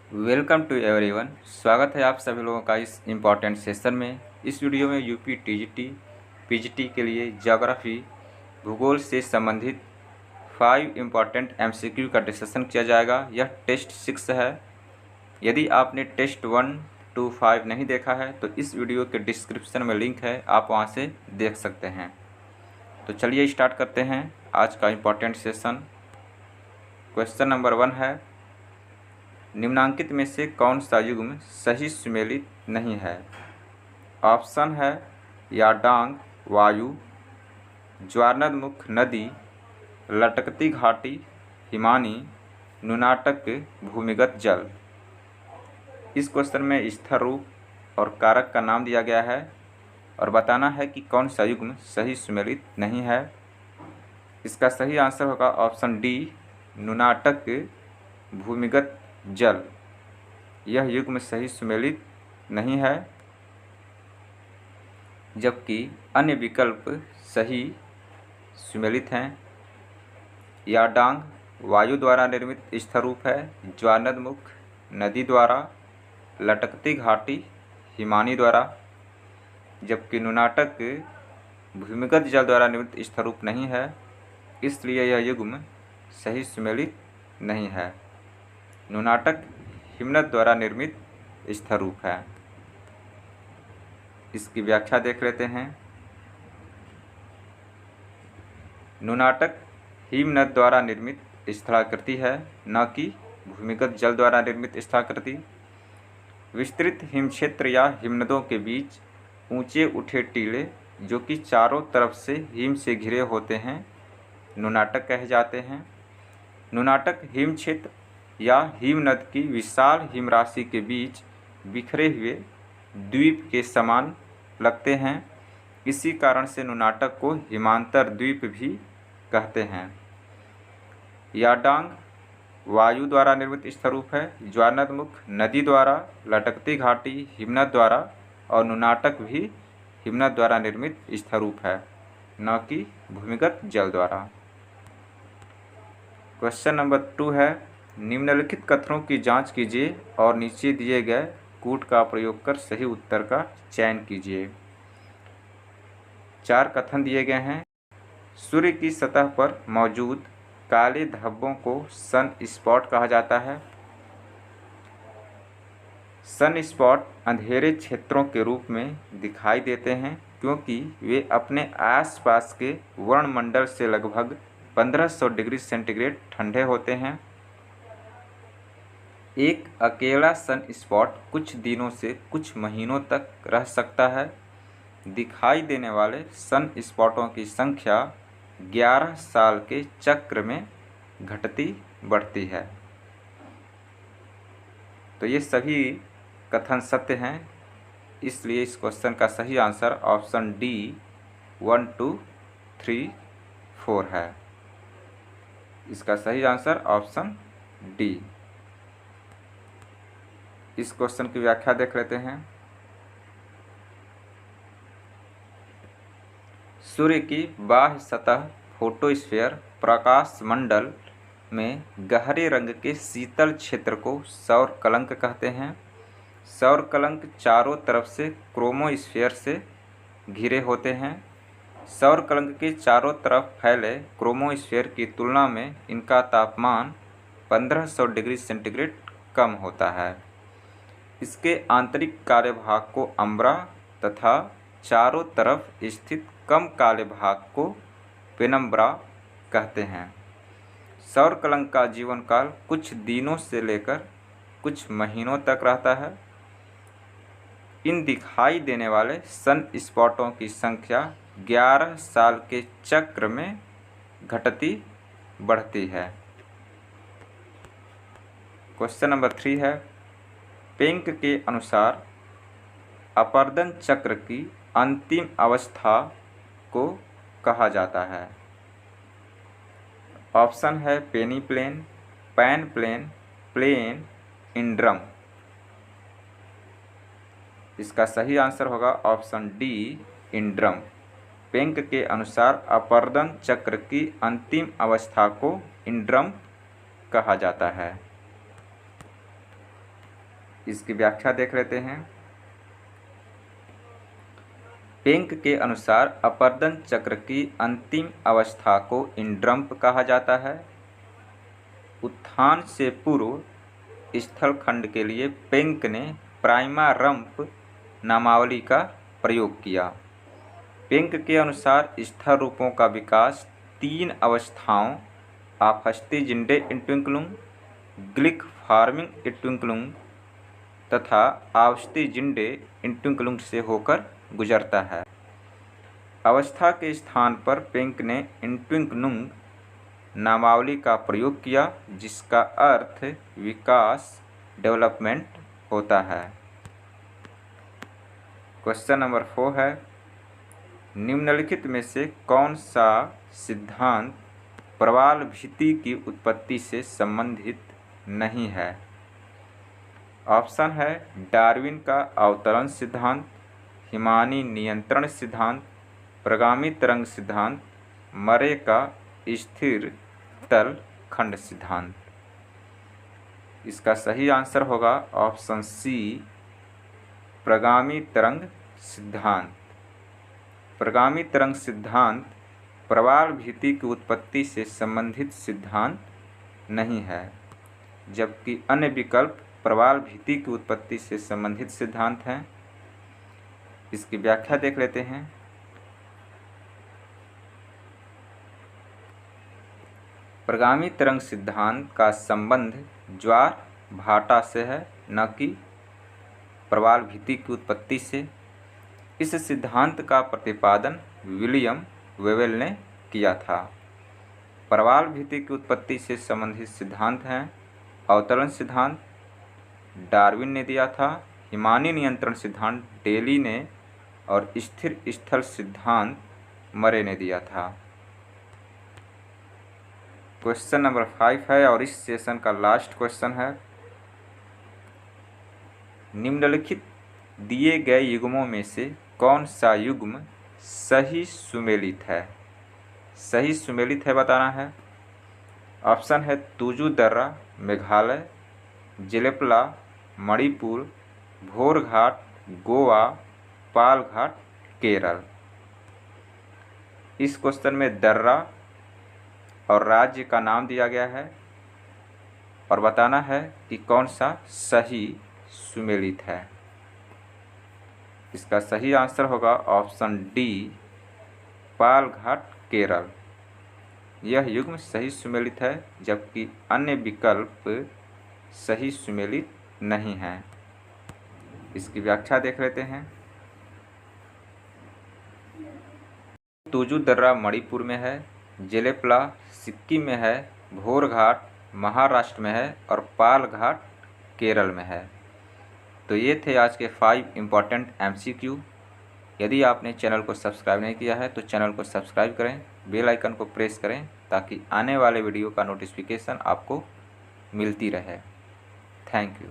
Welcome to everyone. स्वागत है आप सभी लोगों का इस इम्पॉर्टेंट सेशन में। इस वीडियो में यूपी टीजीटी पीजीटी के लिए ज्योग्राफी भूगोल से संबंधित 5 इम्पॉर्टेंट एमसीक्यू का डिस्कशन किया जाएगा। यह टेस्ट 6 है। यदि आपने टेस्ट 1 to 5 नहीं देखा है तो इस वीडियो के डिस्क्रिप्शन में लिंक है, आप वहां से देख सकते हैं। तो चलिए स्टार्ट करते हैं आज का इम्पॉर्टेंट सेशन। क्वेश्चन नंबर 1 है, निम्नांकित में से कौन सा युग्म सही सुमेलित नहीं है? ऑप्शन है याडांग वायु, ज्वारनदमुख नदी, लटकती घाटी हिमानी, नुनाटक भूमिगत जल। इस क्वेश्चन में स्थल रूप और कारक का नाम दिया गया है और बताना है कि कौन सा युग्म सही सुमेलित नहीं है। इसका सही आंसर होगा ऑप्शन डी, नुनाटक भूमिगत जल। यह युग्म सही सुमेलित नहीं है, जबकि अन्य विकल्प सही सुमेलित हैं। याडांग वायु द्वारा निर्मित स्थल रूप है, ज्वारनदमुख नदी द्वारा, लटकती घाटी हिमानी द्वारा, जबकि नुनाटक भूमिगत जल द्वारा निर्मित स्थल रूप नहीं है, इसलिए यह युग्म सही सुमेलित नहीं है। नुनाटक हिमनद द्वारा निर्मित स्थल रूप है। इसकी व्याख्या देख लेते हैं। नुनाटक हिमनद द्वारा निर्मित स्थलाकृति है, न कि भूमिगत जल द्वारा निर्मित स्थलाकृति। विस्तृत हिम क्षेत्र या हिमनदों के बीच ऊंचे उठे टीले जो कि चारों तरफ से हिम से घिरे होते हैं, नुनाटक कहे जाते हैं। नुनाटक हिम क्षेत्र या हिमनद की विशाल हिमराशि के बीच बिखरे हुए द्वीप के समान लगते हैं। इसी कारण से नुनाटक को हिमांतर द्वीप भी कहते हैं। याडांग वायु द्वारा निर्मित स्थल रूप है, ज्वारनदमुख नदी द्वारा, लटकती घाटी हिमनद द्वारा और नुनाटक भी हिमनद द्वारा निर्मित स्थल रूप है, न कि भूमिगत जल द्वारा। क्वेश्चन नंबर 2 है, निम्नलिखित कथनों की जांच कीजिए और नीचे दिए गए कूट का प्रयोग कर सही उत्तर का चयन कीजिए। 4 कथन दिए गए हैं। सूर्य की सतह पर मौजूद काले धब्बों को सन स्पॉट कहा जाता है। सन स्पॉट अंधेरे क्षेत्रों के रूप में दिखाई देते हैं क्योंकि वे अपने आसपास के वर्णमंडल से लगभग 1500 डिग्री सेंटीग्रेड ठंडे होते हैं। एक अकेला सन स्पॉट कुछ दिनों से कुछ महीनों तक रह सकता है। दिखाई देने वाले सन स्पॉटों की संख्या 11 साल के चक्र में घटती बढ़ती है। तो ये सभी कथन सत्य हैं, इसलिए इस क्वेश्चन का सही आंसर ऑप्शन डी 1 2 3 4 है। इसका सही आंसर ऑप्शन डी। इस क्वेश्चन की व्याख्या देख लेते हैं। सूर्य की बाह्य सतह फोटोस्फीयर प्रकाश मंडल में गहरे रंग के शीतल क्षेत्र को सौर कलंक कहते हैं। सौर कलंक चारों तरफ से क्रोमोस्फीयर से घिरे होते हैं। सौर कलंक के चारों तरफ फैले क्रोमोस्फीयर की तुलना में इनका तापमान 1500 डिग्री सेंटीग्रेड कम होता है। इसके आंतरिक काले भाग को अम्ब्रा तथा चारों तरफ स्थित कम काले भाग को पेनम्ब्रा कहते हैं। सौर कलंक का जीवन काल कुछ दिनों से लेकर कुछ महीनों तक रहता है। इन दिखाई देने वाले सन स्पॉटों की संख्या 11 साल के चक्र में घटती बढ़ती है। क्वेश्चन नंबर 3 है, पेंक के अनुसार अपर्दन चक्र की अंतिम अवस्था को कहा जाता है। ऑप्शन है पेनी प्लेन, पैन प्लेन, प्लेन, इंड्रम। इसका सही आंसर होगा ऑप्शन डी इंड्रम। पेंक के अनुसार अपर्दन चक्र की अंतिम अवस्था को इंड्रम कहा जाता है। इसकी व्याख्या देख लेते हैं। पेंक के अनुसार अपर्दन चक्र की अंतिम अवस्था को इंड्रम्प कहा जाता है। उत्थान से पूर्व स्थलखंड के लिए पेंक ने प्राइमारंप नामावली का प्रयोग किया। पेंक के अनुसार स्थल रूपों का विकास 3 अवस्थाओं आफस्तीजिंडे इंट्विंक्लुंग, ग्लिक फार्मिंग इंट्विंक्लुंग तथा आवस्तीजिंडे इंट्विंक्लुंग से होकर गुजरता है। अवस्था के स्थान पर पेंक ने इंट्विंक्लुंग नामावली का प्रयोग किया, जिसका अर्थ विकास, डेवलपमेंट होता है। क्वेश्चन नंबर 4 है, निम्नलिखित में से कौन सा सिद्धांत प्रवाल भित्ति की उत्पत्ति से संबंधित नहीं है? ऑप्शन है डार्विन का अवतरण सिद्धांत, हिमानी नियंत्रण सिद्धांत, प्रगामी तरंग सिद्धांत, मरे का स्थिर तल खंड सिद्धांत। इसका सही आंसर होगा ऑप्शन सी, प्रगामी तरंग सिद्धांत। प्रगामी तरंग सिद्धांत प्रवाल भित्ति की उत्पत्ति से संबंधित सिद्धांत नहीं है, जबकि अन्य विकल्प प्रवाल भित्ति की उत्पत्ति से संबंधित सिद्धांत हैं। इसकी व्याख्या देख लेते हैं। प्रगामी तरंग सिद्धांत का संबंध ज्वार भाटा से है, न कि प्रवाल भित्ति की उत्पत्ति से। इस सिद्धांत का प्रतिपादन विलियम वेवेल ने किया था। प्रवाल भित्ति की उत्पत्ति से संबंधित सिद्धांत हैं अवतरण सिद्धांत डार्विन ने दिया था, हिमानी नियंत्रण सिद्धांत डेली ने और स्थिर स्थल सिद्धांत मरे ने दिया था। क्वेश्चन नंबर 5 है और इस सेशन का लास्ट क्वेश्चन है, निम्नलिखित दिए गए युग्मों में से कौन सा युग्म सही सुमेलित है? सही सुमेलित है बताना है। ऑप्शन है तुजु दर्रा मेघालय, जेलेपला मणिपुर, भोरघाट गोवा, पालघाट केरल। इस क्वेश्चन में दर्रा और राज्य का नाम दिया गया है और बताना है कि कौन सा सही सुमेलित है। इसका सही आंसर होगा ऑप्शन डी, पालघाट केरल। यह युग्म सही सुमेलित है, जबकि अन्य विकल्प सही सुमेलित नहीं हैं। इसकी व्याख्या देख लेते हैं। तुजु दर्रा मणिपुर में है, जेलेपला सिक्किम में है, भोरघाट महाराष्ट्र में है और पालघाट केरल में है। तो ये थे आज के 5 इम्पॉर्टेंट MCQ। यदि आपने चैनल को सब्सक्राइब नहीं किया है तो चैनल को सब्सक्राइब करें, बेल आइकन को प्रेस करें ताकि आने वाले वीडियो का नोटिफिकेशन आपको मिलती रहे। Thank you.